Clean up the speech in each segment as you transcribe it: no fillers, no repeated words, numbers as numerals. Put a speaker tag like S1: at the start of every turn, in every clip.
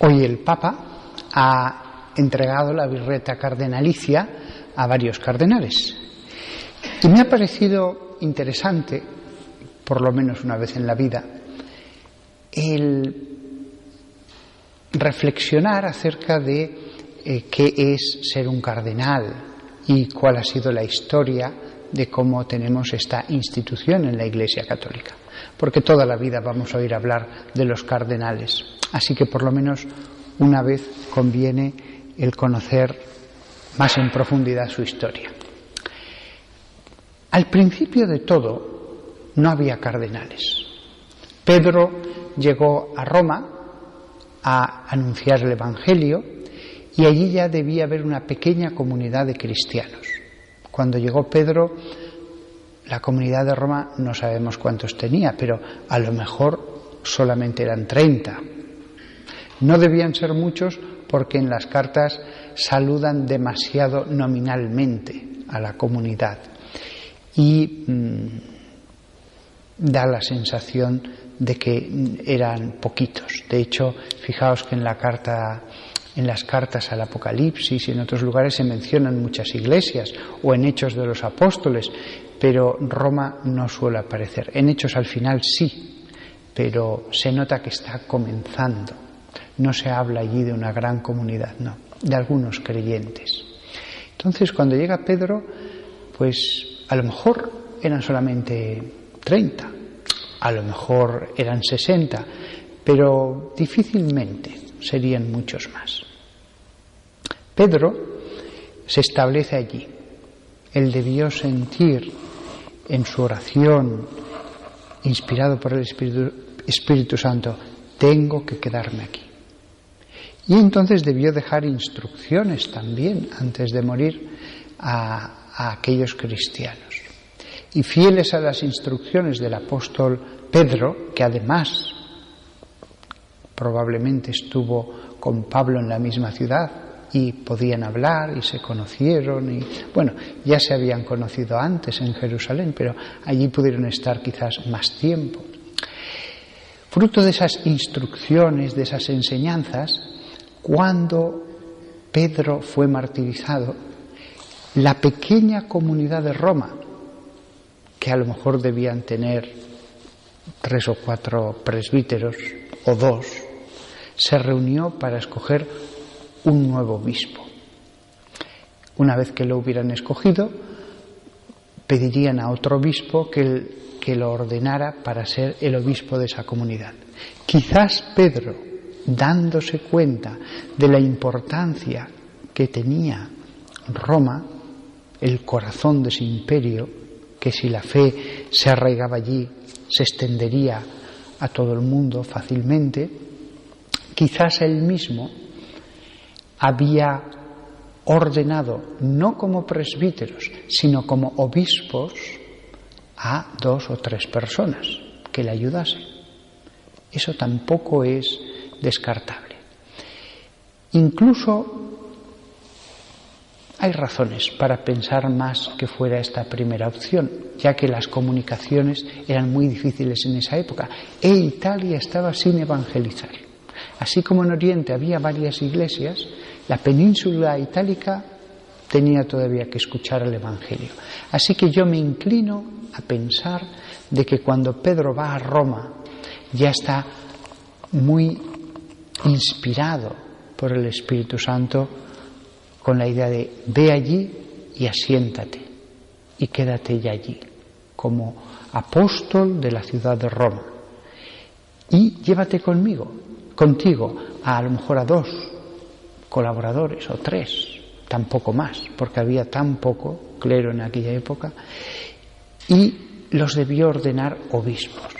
S1: Hoy el Papa ha entregado la birreta cardenalicia a varios cardenales. Y me ha parecido interesante, por lo menos una vez en la vida, el reflexionar acerca de qué es ser un cardenal y cuál ha sido la historia de cómo tenemos esta institución en la Iglesia Católica. Porque toda la vida vamos a oír hablar de los cardenales. Así que por lo menos una vez conviene el conocer más en profundidad su historia. Al principio de todo no había cardenales. Pedro llegó a Roma a anunciar el Evangelio y allí ya debía haber una pequeña comunidad de cristianos. Cuando llegó Pedro, la comunidad de Roma no sabemos cuántos tenía, pero a lo mejor solamente eran 30. No debían ser muchos porque en las cartas saludan demasiado nominalmente a la comunidad y da la sensación de que eran poquitos. De hecho, fijaos que en las cartas al Apocalipsis y en otros lugares se mencionan muchas iglesias, o en Hechos de los Apóstoles, pero Roma no suele aparecer. En Hechos al final sí, pero se nota que está comenzando. No se habla allí de una gran comunidad, no, de algunos creyentes. Entonces, cuando llega Pedro, pues a lo mejor eran solamente 30, a lo mejor eran 60, pero difícilmente serían muchos más. Pedro se establece allí. Él debió sentir en su oración, inspirado por el Espíritu Santo, tengo que quedarme aquí. Y entonces debió dejar instrucciones también, antes de morir, a aquellos cristianos. Y fieles a las instrucciones del apóstol Pedro, que además probablemente estuvo con Pablo en la misma ciudad y podían hablar y se conocieron y bueno, ya se habían conocido antes en Jerusalén, pero allí pudieron estar quizás más tiempo. Fruto de esas instrucciones, de esas enseñanzas, cuando Pedro fue martirizado, la pequeña comunidad de Roma, que a lo mejor debían tener 3 o 4 presbíteros o 2, se reunió para escoger un nuevo obispo. Una vez que lo hubieran escogido, pedirían a otro obispo que lo ordenara para ser el obispo de esa comunidad. Quizás Pedro, dándose cuenta de la importancia que tenía Roma, el corazón de ese imperio, que si la fe se arraigaba allí, se extendería a todo el mundo fácilmente, quizás él mismo había ordenado, no como presbíteros, sino como obispos, a 2 o 3 personas que le ayudasen. Eso tampoco es descartable. Incluso hay razones para pensar más que fuera esta primera opción, ya que las comunicaciones eran muy difíciles en esa época e Italia estaba sin evangelizar. Así como en Oriente había varias iglesias, la península itálica tenía todavía que escuchar el Evangelio. Así que yo me inclino a pensar de que cuando Pedro va a Roma ya está muy inspirado por el Espíritu Santo con la idea de ve allí y asiéntate y quédate ya allí como apóstol de la ciudad de Roma y llévate contigo a lo mejor a 2 colaboradores o 3, tampoco más, porque había tan poco clero en aquella época, y los debió ordenar obispos.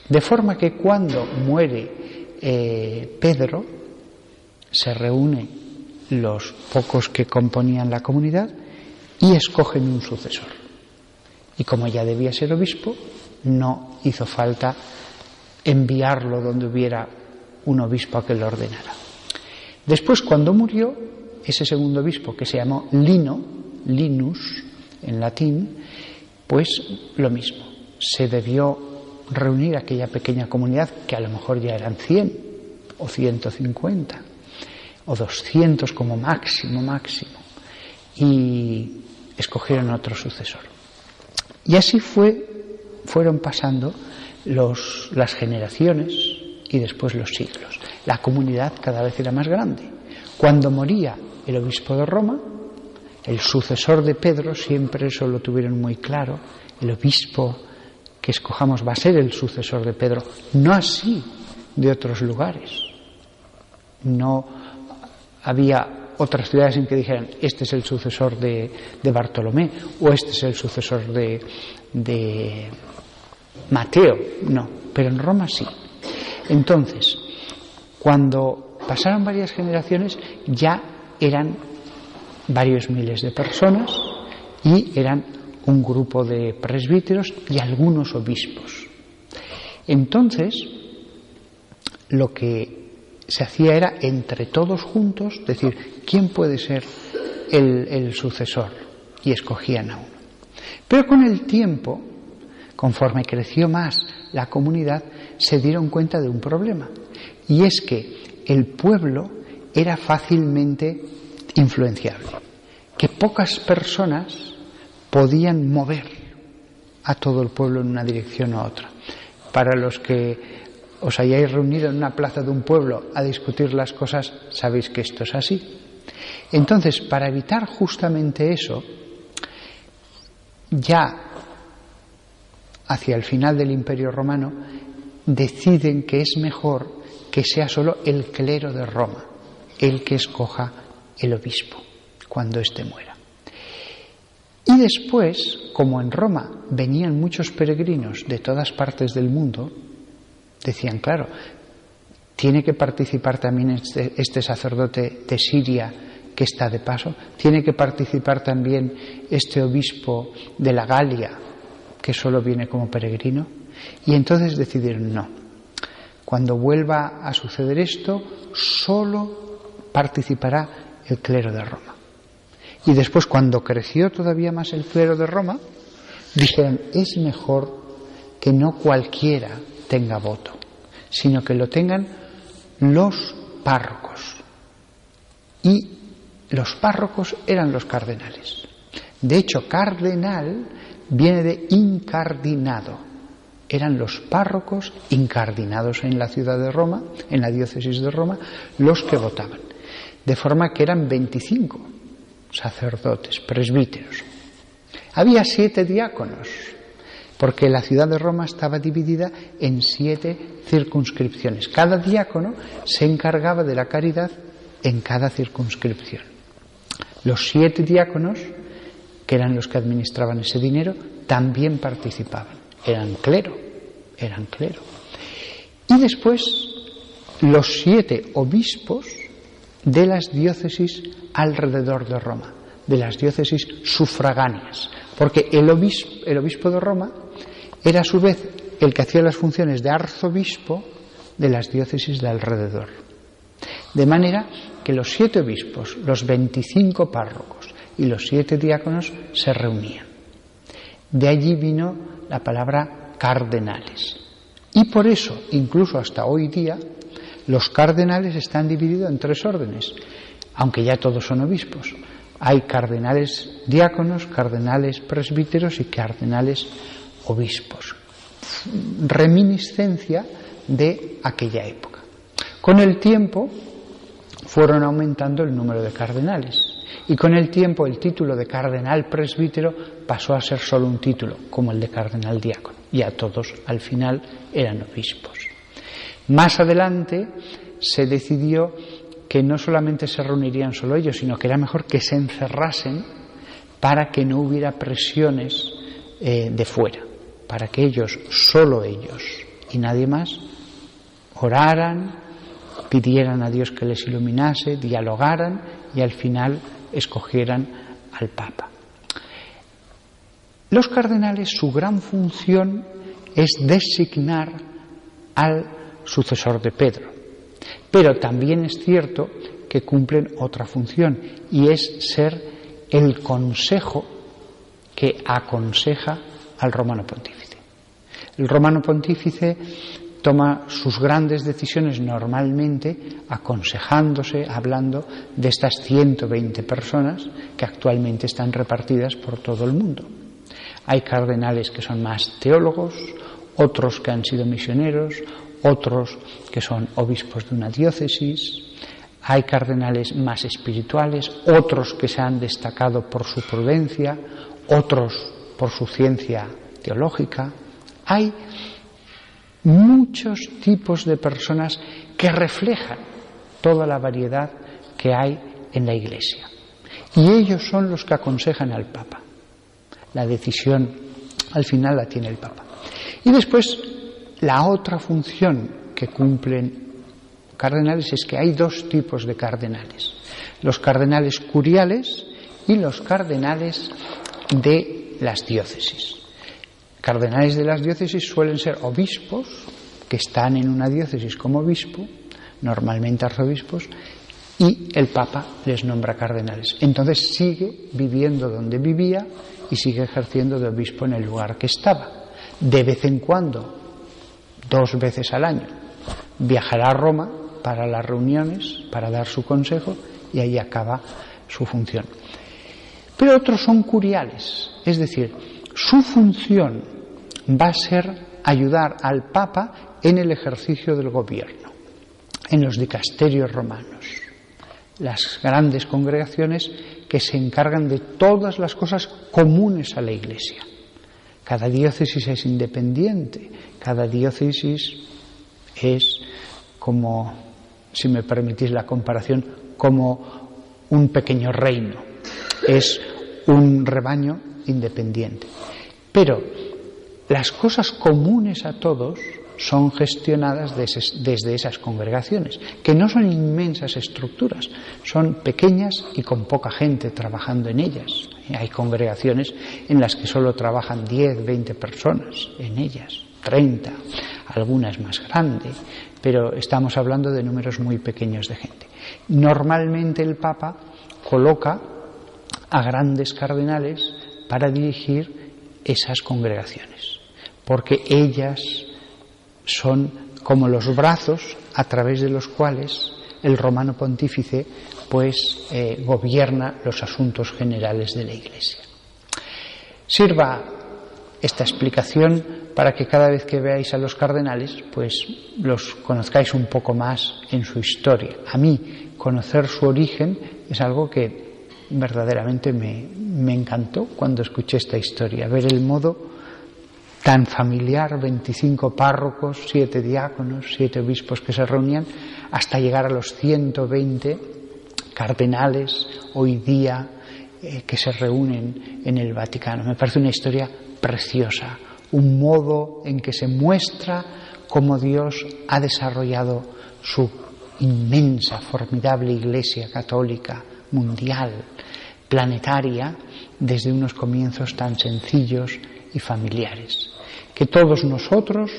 S1: De forma que cuando muere Pedro, se reúnen los pocos que componían la comunidad y escogen un sucesor. Y como ya debía ser obispo, no hizo falta enviarlo donde hubiera un obispo a que lo ordenara. Después, cuando murió, ese segundo obispo, que se llamó Linus, en latín, pues lo mismo. Se debió reunir aquella pequeña comunidad, que a lo mejor ya eran 100 o 150, o 200 como máximo, y escogieron otro sucesor. Y así fueron pasando las generaciones y después los siglos. La comunidad cada vez era más grande. Cuando moría el obispo de Roma, el sucesor de Pedro, siempre eso lo tuvieron muy claro, el obispo que escojamos va a ser el sucesor de Pedro, no así de otros lugares. No había otras ciudades en que dijeran este es el sucesor de Bartolomé o este es el sucesor de Mateo, no, pero en Roma sí. Entonces, cuando pasaron varias generaciones ya eran varios miles de personas y eran un grupo de presbíteros y algunos obispos. Entonces, lo que se hacía era entre todos juntos decir quién puede ser el sucesor, y escogían a uno. Pero con el tiempo, conforme creció más la comunidad, se dieron cuenta de un problema, y es que el pueblo era fácilmente influenciable, que pocas personas podían mover a todo el pueblo en una dirección u otra. Para los que os hayáis reunido en una plaza de un pueblo a discutir las cosas, sabéis que esto es así. Entonces, para evitar justamente eso, ya hacia el final del Imperio Romano, deciden que es mejor que sea solo el clero de Roma el que escoja el obispo cuando éste muera. Y después, como en Roma venían muchos peregrinos de todas partes del mundo, decían, claro, tiene que participar también este sacerdote de Siria que está de paso, tiene que participar también este obispo de la Galia que solo viene como peregrino. Y entonces decidieron, no, cuando vuelva a suceder esto, solo participará el clero de Roma. Y después, cuando creció todavía más el clero de Roma, dijeron, es mejor que no cualquiera tenga voto, sino que lo tengan los párrocos. Y los párrocos eran los cardenales. De hecho, cardenal viene de incardinado. Eran los párrocos incardinados en la ciudad de Roma, en la diócesis de Roma, los que votaban. De forma que eran 25 sacerdotes, presbíteros. Había 7 diáconos, porque la ciudad de Roma estaba dividida en 7 circunscripciones. Cada diácono se encargaba de la caridad en cada circunscripción. Los 7 diáconos, que eran los que administraban ese dinero, también participaban. Eran clero. Y después, los 7 obispos de las diócesis alrededor de Roma, de las diócesis sufragáneas, porque el obispo de Roma era a su vez el que hacía las funciones de arzobispo de las diócesis de alrededor. De manera que los 7 obispos, los 25 párrocos y los 7 diáconos se reunían. De allí vino la palabra cardenales. Y por eso, incluso hasta hoy día, los cardenales están divididos en 3 órdenes, aunque ya todos son obispos. Hay cardenales diáconos, cardenales presbíteros y cardenales obispos. Reminiscencia de aquella época. Con el tiempo fueron aumentando el número de cardenales, y con el tiempo el título de cardenal presbítero pasó a ser solo un título, como el de cardenal diácono. Ya todos al final eran obispos. Más adelante se decidió que no solamente se reunirían solo ellos, sino que era mejor que se encerrasen para que no hubiera presiones de fuera, para que ellos, solo ellos y nadie más, oraran, pidieran a Dios que les iluminase, dialogaran y al final escogieran al Papa. Los cardenales, su gran función es designar al sucesor de Pedro, pero también es cierto que cumplen otra función, y es ser el consejo que aconseja al romano pontífice. El romano pontífice toma sus grandes decisiones normalmente aconsejándose, hablando de estas 120 personas que actualmente están repartidas por todo el mundo. Hay cardenales que son más teólogos, otros que han sido misioneros, otros que son obispos de una diócesis, hay cardenales más espirituales, otros que se han destacado por su prudencia, otros por su ciencia teológica. Hay muchos tipos de personas que reflejan toda la variedad que hay en la Iglesia. Y ellos son los que aconsejan al Papa. La decisión al final la tiene el Papa. Y después, la otra función que cumplen cardenales es que hay dos tipos de cardenales. Los cardenales curiales y los cardenales de las diócesis. Cardenales de las diócesis suelen ser obispos que están en una diócesis como obispo, normalmente arzobispos, y el Papa les nombra cardenales. Entonces sigue viviendo donde vivía y sigue ejerciendo de obispo en el lugar que estaba. De vez en cuando, 2 veces al año, viajará a Roma para las reuniones, para dar su consejo, y ahí acaba su función. Pero otros son curiales, es decir, su función va a ser ayudar al Papa en el ejercicio del gobierno, en los dicasterios romanos, las grandes congregaciones que se encargan de todas las cosas comunes a la Iglesia. Cada diócesis es independiente, cada diócesis es como, si me permitís la comparación, como un pequeño reino, es un rebaño independiente. Pero las cosas comunes a todos son gestionadas desde esas congregaciones, que no son inmensas estructuras, son pequeñas y con poca gente trabajando en ellas. Hay congregaciones en las que solo trabajan 10, 20 personas en ellas, 30, algunas más grandes, pero estamos hablando de números muy pequeños de gente. Normalmente el Papa coloca a grandes cardenales para dirigir esas congregaciones, porque ellas son como los brazos a través de los cuales el romano pontífice gobierna los asuntos generales de la Iglesia. Sirva esta explicación para que cada vez que veáis a los cardenales, los conozcáis un poco más en su historia. A mí, conocer su origen es algo que verdaderamente me encantó cuando escuché esta historia, ver el modo tan familiar, 25 párrocos, 7 diáconos, 7 obispos que se reunían, hasta llegar a los 120 cardenales hoy día que se reúnen en el Vaticano. Me parece una historia preciosa, un modo en que se muestra cómo Dios ha desarrollado su inmensa, formidable Iglesia católica, mundial, planetaria, desde unos comienzos tan sencillos y familiares. Que todos nosotros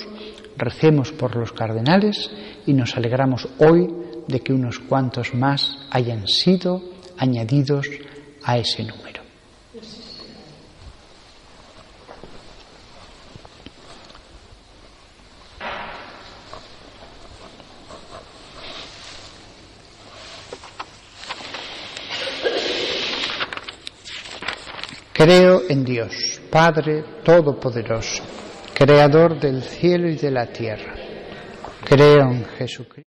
S1: recemos por los cardenales y nos alegramos hoy de que unos cuantos más hayan sido añadidos a ese número. Creo en Dios, Padre Todopoderoso, Creador del cielo y de la tierra. Creo en Jesucristo.